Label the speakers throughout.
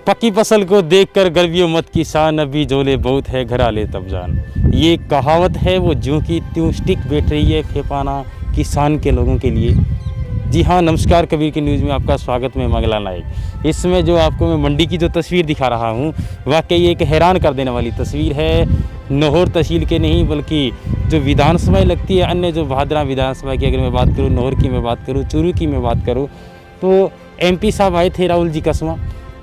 Speaker 1: पक्की फसल को देखकर गर्वियों मत किसान, अभी झोले बहुत है घर आले तब जान। ये कहावत है वो ज्यों की त्यों स्टिक बैठ रही है फेफाना किसान के लोगों के लिए। जी हाँ, नमस्कार, कबीर की न्यूज़ में आपका स्वागत। मैं मंगला नायक। इसमें जो आपको मैं मंडी की जो तस्वीर दिखा रहा हूँ वाकई एक हैरान कर देने वाली तस्वीर है। नौहर तहसील के नहीं बल्कि जो विधानसभा लगती है, अन्य जो भादरा विधानसभा की अगर मैं बात करूँ, नौहर की मैं बात करूँ, चूरू की मैं बात करूँ, तो MP साहब आए थे राहुल जी कसवा।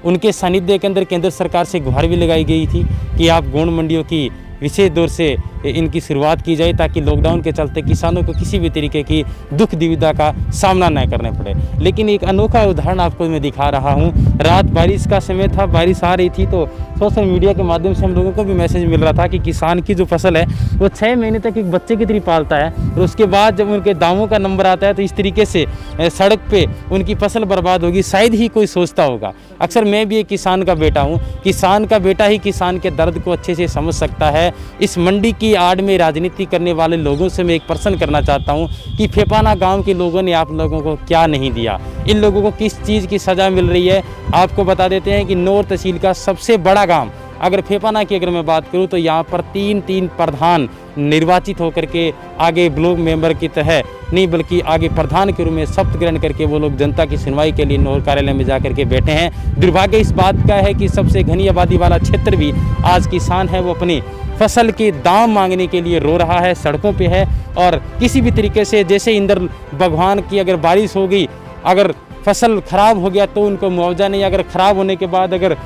Speaker 1: उनके सानिध्य के अंदर केंद्र सरकार से गुहार भी लगाई गई थी कि आप गौण मंडियों की विशेष दौर से इनकी शुरुआत की जाए ताकि लॉकडाउन के चलते किसानों को किसी भी तरीके की दुख दुविधा का सामना न करने पड़े। लेकिन एक अनोखा उदाहरण आपको मैं दिखा रहा हूँ। रात बारिश का समय था, बारिश आ रही थी, तो सोशल मीडिया के माध्यम से हम लोगों को भी मैसेज मिल रहा था कि किसान की जो फसल है वो 6 महीने तक एक बच्चे की तरह पालता है और उसके बाद जब उनके दामों का नंबर आता है तो इस तरीके से सड़क पे उनकी फसल बर्बाद होगी, शायद ही कोई सोचता होगा। अक्सर मैं भी एक किसान का बेटा हूँ, किसान का बेटा ही किसान के दर्द को अच्छे से समझ सकता है। इस मंडी की आड़ में राजनीति करने वाले लोगों से मैं एक प्रश्न करना चाहता हूँ कि फेफाना गांव के लोगों ने आप लोगों को क्या नहीं दिया, इन लोगों को किस चीज़ की सज़ा मिल रही है। आपको बता देते हैं कि नौहर तहसील का सबसे बड़ा गांव अगर फेफाना की अगर मैं बात करूं तो यहाँ पर तीन प्रधान निर्वाचित होकर के आगे ब्लॉक मेंबर की तरह नहीं बल्कि आगे प्रधान के रूप में शपथ ग्रहण करके वो लोग जनता की सुनवाई के लिए नौहर कार्यालय में जाकर के बैठे हैं। दुर्भाग्य इस बात का है कि सबसे घनी आबादी वाला क्षेत्र भी आज किसान है वो अपनी फसल के दाम मांगने के लिए रो रहा है, सड़कों पे है। और किसी भी तरीके से जैसे इंद्र भगवान की अगर बारिश हो गई, अगर फसल खराब हो गया तो उनको मुआवजा नहीं, अगर खराब होने के बाद अगर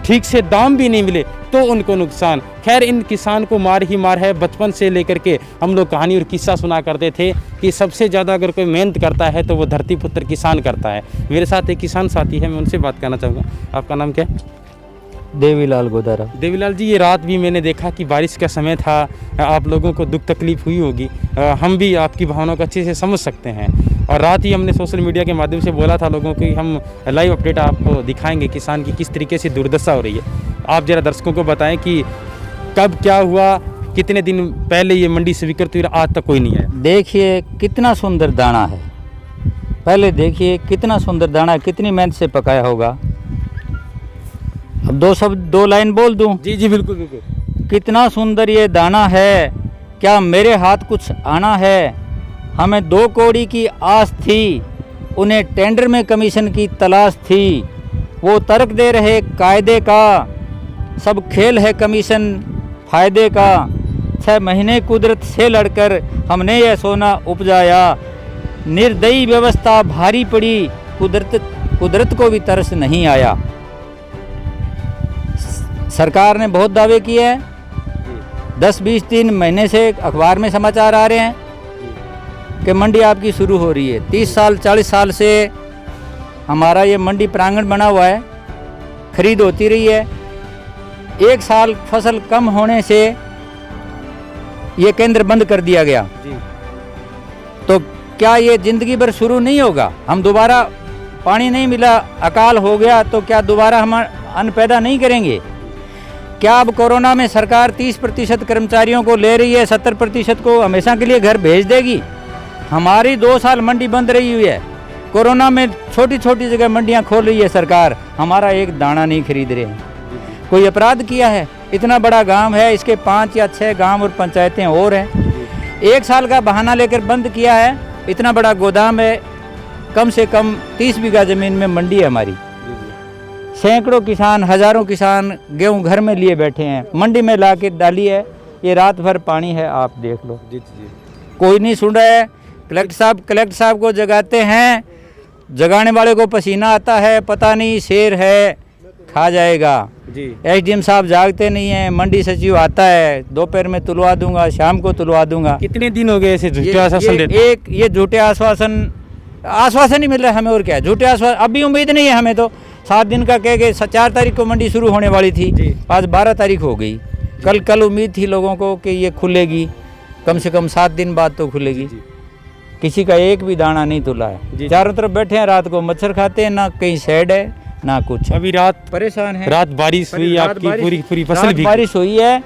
Speaker 1: ठीक से दाम भी नहीं मिले तो उनको नुकसान। खैर, इन किसान को मार ही मार है। बचपन से लेकर के हम लोग कहानी और किस्सा सुना करते थे कि सबसे ज़्यादा अगर कोई मेहनत करता है तो वो धरती पुत्र किसान करता है। मेरे साथ एक किसान साथी है, मैं उनसे बात करना चाहूँगा। आपका नाम क्या है?
Speaker 2: देवीलाल गोदारा।
Speaker 1: देवीलाल जी, ये रात भी मैंने देखा कि बारिश का समय था, आप लोगों को दुख तकलीफ हुई होगी। हम भी आपकी भावनाओं को अच्छे से समझ सकते हैं और रात ही हमने सोशल मीडिया के माध्यम से बोला था लोगों को कि हम लाइव अपडेट आपको दिखाएंगे किसान की किस तरीके से दुर्दशा हो रही है। आप जरा दर्शकों को बताएं कि कब क्या हुआ, कितने दिन पहले ये मंडी स्वीकृत हुई, आज तक कोई नहीं आया।
Speaker 2: देखिए कितना सुंदर दाना है, पहले देखिए कितना सुंदर दाना है, कितनी मेहनत से पकाया होगा। अब दो लाइन बोल दूं?
Speaker 1: जी जी बिल्कुल बिल्कुल।
Speaker 2: कितना सुंदर ये दाना है, क्या मेरे हाथ कुछ आना है। हमें 2 कौड़ी की आस थी, उन्हें टेंडर में कमीशन की तलाश थी। वो तर्क दे रहे कायदे का, सब खेल है कमीशन फायदे का। 6 महीने कुदरत से लड़कर हमने यह सोना उपजाया। निर्दयी व्यवस्था भारी पड़ी, कुदरत को भी तरस नहीं आया। सरकार ने बहुत दावे किए हैं, 10-20 दिन महीने से अखबार में समाचार आ रहे हैं कि मंडी आपकी शुरू हो रही है। 30 साल 40 साल से हमारा ये मंडी प्रांगण बना हुआ है, खरीद होती रही है। 1 साल फसल कम होने से ये केंद्र बंद कर दिया गया
Speaker 1: जी।
Speaker 2: तो क्या ये जिंदगी भर शुरू नहीं होगा? हम दोबारा पानी नहीं मिला, अकाल हो गया तो क्या दोबारा हम अन्न पैदा नहीं करेंगे? क्या अब कोरोना में सरकार 30% कर्मचारियों को ले रही है, 70% को हमेशा के लिए घर भेज देगी? हमारी 2 साल मंडी बंद रही हुई है, कोरोना में छोटी छोटी जगह मंडियां खोल रही है सरकार, हमारा एक दाना नहीं खरीद रहे हैं। कोई अपराध किया है? इतना बड़ा गांव है, इसके 5 या 6 गांव और पंचायतें और हैं। 1 साल का बहाना लेकर बंद किया है। इतना बड़ा गोदाम है, कम से कम 30 बीघा ज़मीन में मंडी है हमारी। सैकड़ों किसान, हज़ारों किसान गेहूं घर में लिए बैठे हैं, मंडी में ला के डाली है। ये रात भर पानी है, आप देख लो।
Speaker 1: जी जी।
Speaker 2: कोई नहीं सुन रहा है। कलेक्टर साहब को जगाते हैं, जगाने वाले को पसीना आता है, पता नहीं शेर है खा जाएगा
Speaker 1: जी।
Speaker 2: SDM साहब जागते नहीं हैं। मंडी सचिव आता है, दोपहर में तुलवा दूंगा, शाम को तुलवा दूंगा।
Speaker 1: कितने दिन हो गए ऐसे झूठे आश्वासन देते?
Speaker 2: ये झूठे आश्वासन ही मिल रहा है हमें, और क्या झूठे आश्वासन। अभी उम्मीद नहीं है हमें तो। 7 दिन का कह के 4 तारीख को मंडी शुरू होने वाली थी, आज 12 तारीख हो गई। कल उम्मीद थी लोगों को कि ये खुलेगी, कम से कम 7 दिन बाद तो खुलेगी। किसी का एक भी दाना नहीं तुला है। चारों तरफ बैठे हैं, रात को मच्छर खाते हैं, ना कहीं शेड है ना कुछ।
Speaker 1: अभी रात
Speaker 2: परेशान है।
Speaker 1: रात बारिश हुई, आपकी पूरी फसल भी
Speaker 2: बारिश हुई है।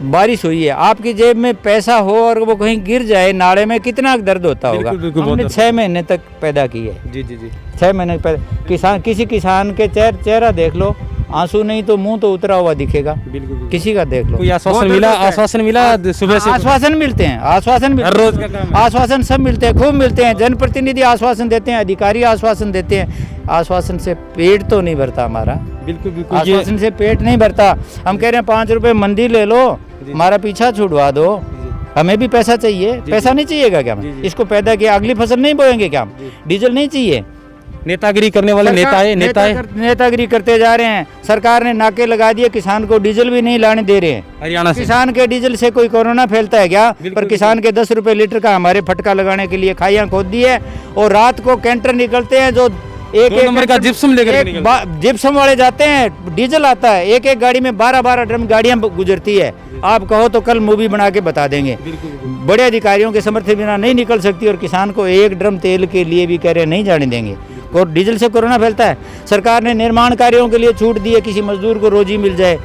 Speaker 2: बारिश हुई है, आपकी जेब में पैसा हो और वो कहीं गिर जाए नाले में, कितना दर्द होता होगा। हमने 6 महीने तक पैदा की है।
Speaker 1: जी जी जी
Speaker 2: 6 महीने पैदा। किसान, किसी किसान के चेहरा देख लो, आंसू नहीं तो मुंह तो उतरा हुआ दिखेगा।
Speaker 1: बिल्कुल
Speaker 2: किसी का देख लो।
Speaker 1: कोई आश्वासन मिला? आश्वासन मिला सुबह से?
Speaker 2: आश्वासन मिलते हैं, आश्वासन
Speaker 1: हर रोज का काम है।
Speaker 2: आश्वासन सब मिलते हैं, खूब मिलते हैं। जनप्रतिनिधि आश्वासन देते हैं, अधिकारी आश्वासन देते हैं। आश्वासन से पेट तो नहीं भरता हमारा।
Speaker 1: बिल्कुल बिल्कुल
Speaker 2: आश्वासन से पेट नहीं भरता। हम कह रहे हैं 5 रुपए मंदी ले लो, हमारा पीछा छुड़वा दो, हमें भी पैसा चाहिए। पैसा नहीं चाहिएगा क्या? हमें इसको पैदा किया, अगली फसल नहीं बोएंगे क्या हम? डीजल नहीं चाहिए?
Speaker 1: नेतागिरी करने वाले
Speaker 2: नेतागिरी करते जा रहे हैं। सरकार ने नाके लगा दिए, किसान को डीजल भी नहीं लाने दे रहे हैं
Speaker 1: हरियाणा से।
Speaker 2: किसान के डीजल से कोई कोरोना फैलता है क्या? पर किसान के 10 रुपए लीटर का हमारे फटका लगाने के लिए खाइयां खोद दी है। और रात को कैंटर निकलते हैं जो एक
Speaker 1: नंबर का जिप्सम लेकर
Speaker 2: जिप्सम वाले जाते हैं, डीजल आता है। एक गाड़ी में 12 ड्रम गाड़ियां गुजरती है। आप कहो तो कल मूवी बना के बता देंगे। बड़े अधिकारियों के समर्थन बिना नहीं निकल सकती, और किसान को 1 ड्रम तेल के लिए भी कह रहे नहीं जाने देंगे। और डीजल से कोरोना फैलता है। सरकार ने निर्माण कार्यों के लिए छूट दी है, किसी मजदूर को रोजी मिल जाए।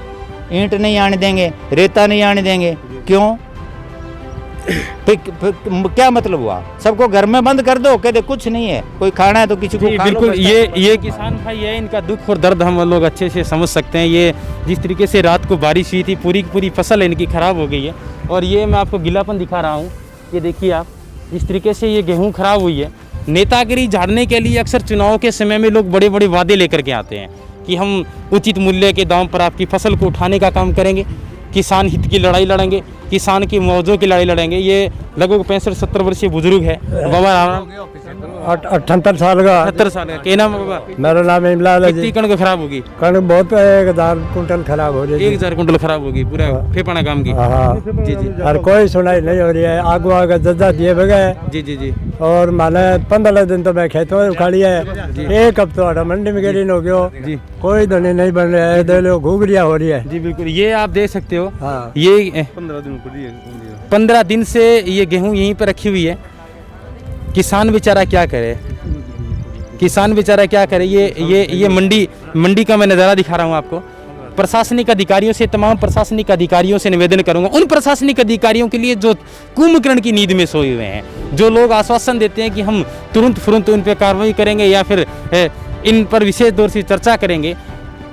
Speaker 2: ईंट नहीं आने देंगे, रेता नहीं आने देंगे, क्यों? क्या मतलब हुआ? सबको घर में बंद कर दो, कहते कुछ नहीं है, कोई खाना है तो किसी को खा लो।
Speaker 1: बिल्कुल, ये किसान भाई है, इनका दुख और दर्द हम लोग अच्छे से समझ सकते हैं। ये जिस तरीके से रात को बारिश हुई थी, पूरी की पूरी फसल इनकी खराब हो गई है। और ये मैं आपको गीलापन दिखा रहा हूँ, ये देखिए आप, जिस तरीके से ये गेहूँ खराब हुई है। नेतागिरी झाड़ने के लिए अक्सर चुनाव के समय में लोग बड़े बड़े वादे लेकर के आते हैं कि हम उचित मूल्य के दाम पर आपकी फसल को उठाने का काम करेंगे, किसान हित की लड़ाई लड़ेंगे, किसान की मौजों की लड़ाई लड़ेंगे। ये लगभग 65-70 वर्षीय बुजुर्ग है। बाबा
Speaker 3: 78 साल का।
Speaker 1: 78 साल का। क्या नाम है बाबा?
Speaker 3: मेरा नाम इमलाल है।
Speaker 1: कितनी कणक खराब होगी?
Speaker 3: कणक बहुत 1000 कुंटल खराब हो जाएगी।
Speaker 1: 1000 कुंटल खराब होगी, पूरा फेफाना काम की।
Speaker 3: हाँ
Speaker 1: जी जी
Speaker 3: और कोई सुनाई नहीं हो रही है। आगू आगे जज्जा दिए बगैर।
Speaker 1: जी जी जी।
Speaker 3: और माने 15 दिन तो मैं खेतों में उखाड़ी है, 1 हफ्ता मंडी में गिरी हो गयो जी। कोई धनी नहीं बन रहा है, दे लो घुघरिया हो रही है।
Speaker 1: जी बिल्कुल, ये आप देख सकते हो।
Speaker 3: हाँ।
Speaker 1: ये 15 दिन से ये गेहूं यहीं पर रखी हुई है। किसान बेचारा क्या करे, किसान बेचारा क्या करे। ये मंडी का मैं नज़ारा दिखा रहा हूँ आपको। प्रशासनिक अधिकारियों से, तमाम प्रशासनिक अधिकारियों से निवेदन करूंगा, उन प्रशासनिक अधिकारियों के लिए जो कुंभकर्ण की नींद में सोए हुए हैं, जो लोग आश्वासन देते हैं कि हम तुरंत फुरंत उन पर कार्रवाई करेंगे या फिर इन पर विशेष दौर से चर्चा करेंगे।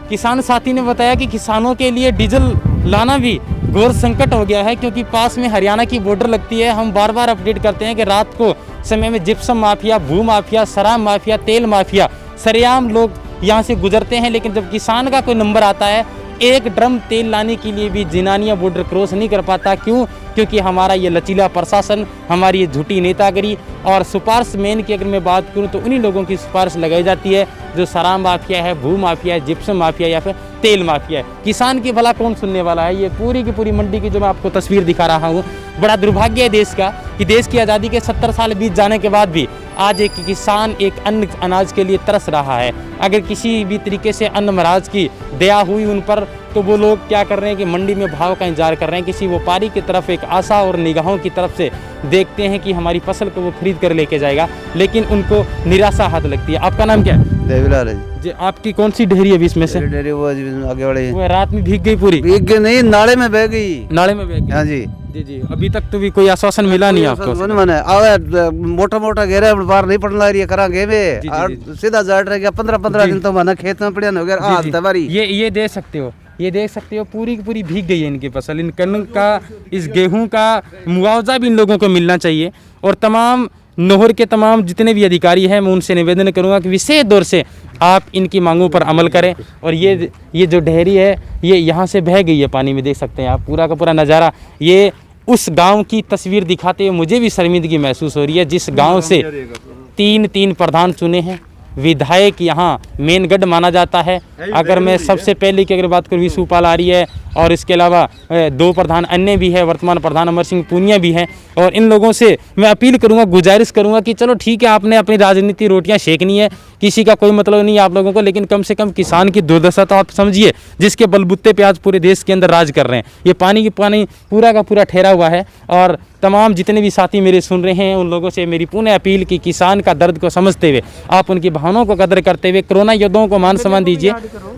Speaker 1: किसान साथी ने बताया कि किसानों के लिए डीजल लाना भी घोर संकट हो गया है, क्योंकि पास में हरियाणा की बॉर्डर लगती है। हम बार बार अपडेट करते हैं कि रात को समय में जिप्सम माफिया, भू माफिया, शराब माफिया, तेल माफिया, सरेआम लोग यहाँ से गुजरते हैं। लेकिन जब किसान का कोई नंबर आता है, 1 ड्रम तेल लाने के लिए भी जिनानिया बॉर्डर क्रॉस नहीं कर पाता। क्यों? क्योंकि हमारा ये लचीला प्रशासन, हमारी ये झूठी नेतागिरी और सिफारिश मैन की अगर मैं बात करूं तो उन्हीं लोगों की सिफारिश लगाई जाती है जो शराब माफिया है, भू माफिया है, जिप्सम माफिया या फिर तेल माफिया है। किसान की भला कौन सुनने वाला है? ये पूरी की पूरी मंडी की जो मैं आपको तस्वीर दिखा रहा हूँ, बड़ा दुर्भाग्य है देश का कि देश की आज़ादी के 70 साल बीत जाने के बाद भी आज एक किसान एक अन्न अनाज के लिए तरस रहा है। अगर किसी भी तरीके से अन्न महाराज की दया हुई उन पर, तो वो लोग क्या कर रहे हैं कि मंडी में भाव का इंतजार कर रहे हैं। किसी व्यापारी की तरफ एक आशा और निगाहों की तरफ से देखते हैं कि हमारी फसल को वो खरीद कर लेके जाएगा, लेकिन उनको निराशा हाथ लगती है। आपका नाम क्या है?
Speaker 4: देवीलाल है
Speaker 1: जी। आपकी कौन सी डेहरी है अभी इसमें से?
Speaker 4: डेरी वो आगे वाले
Speaker 1: वो रात में भीग गई पूरी?
Speaker 4: भीग गई नहीं, नाले में बह गई।
Speaker 1: नाले में बह गई?
Speaker 4: हाँ जी
Speaker 1: जी जी। अभी तक तो भी कोई आश्वासन मिला नहीं आपको?
Speaker 4: मैंने मोटा मोटा घेरा बाहर नहीं पड़ने लग रही है, करांगे में सीधा जाट रह गया। 15 दिन तो मैंने खेत में पड़िया हो गया।
Speaker 1: ये देख सकते हो, ये देख सकते हो, पूरी की पूरी भीग गई है इनकी फसल। इन कणक का, इस गेहूं का मुआवजा भी इन लोगों को मिलना चाहिए। और तमाम नोहर के तमाम जितने भी अधिकारी हैं, मैं उनसे निवेदन करूंगा कि विशेष दौर से आप इनकी मांगों पर अमल करें। और ये जो डेहरी है, ये यहाँ से बह गई है पानी में, देख सकते हैं आप पूरा का पूरा नज़ारा। ये उस गांव की तस्वीर दिखाते हुए मुझे भी शर्मिंदगी महसूस हो रही है, जिस गांव से 3 प्रधान चुने हैं। विधायक यहाँ मेनगढ़ माना जाता है। अगर मैं सबसे पहले की अगर बात करूँ, विशुपाल आर्य है और इसके अलावा 2 प्रधान अन्य भी है, वर्तमान प्रधान अमर सिंह पूनिया भी हैं। और इन लोगों से मैं अपील करूंगा, गुजारिश करूंगा कि चलो ठीक है, आपने अपनी राजनीति रोटियां सेकनी है, किसी का कोई मतलब नहीं आप लोगों को, लेकिन कम से कम किसान की दुर्दशा तो आप समझिए, जिसके बलबूते पे आज पूरे देश के अंदर राज कर रहे हैं। ये पानी पूरा का पूरा ठहरा हुआ है। और तमाम जितने भी साथी मेरे सुन रहे हैं, उन लोगों से मेरी पुनः अपील कि किसान का दर्द को समझते हुए, आप उनकी भावनाओं को कदर करते हुए कोरोना योद्धाओं को मान सम्मान दीजिए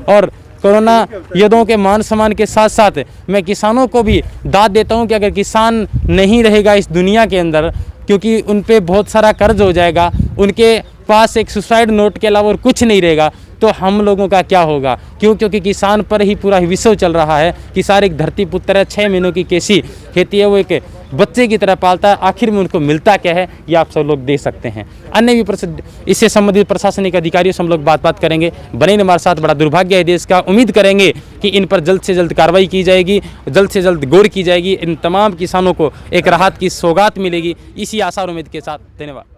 Speaker 1: और कोरोना योद्धाओं के मान सम्मान के साथ साथ मैं किसानों को भी दाद देता हूं कि अगर किसान नहीं रहेगा इस दुनिया के अंदर, क्योंकि उन पे बहुत सारा कर्ज हो जाएगा, उनके पास एक सुसाइड नोट के अलावा और कुछ नहीं रहेगा, तो हम लोगों का क्या होगा? क्योंकि किसान पर ही पूरा विश्व चल रहा है। किसान एक धरती पुत्र है, 6 महीनों की कैसी खेती है वो एक बच्चे की तरह पालता है, आखिर में उनको मिलता क्या है ये आप सब लोग देख सकते हैं। अन्य भी इससे संबंधित प्रशासनिक अधिकारियों से हम लोग बात करेंगे। बने हमारे साथ, बड़ा दुर्भाग्य है देश का। उम्मीद करेंगे कि इन पर जल्द से जल्द कार्रवाई की जाएगी, जल्द से जल्द गौर की जाएगी, इन तमाम किसानों को एक राहत की सौगात मिलेगी। इसी आशा और उम्मीद के साथ धन्यवाद।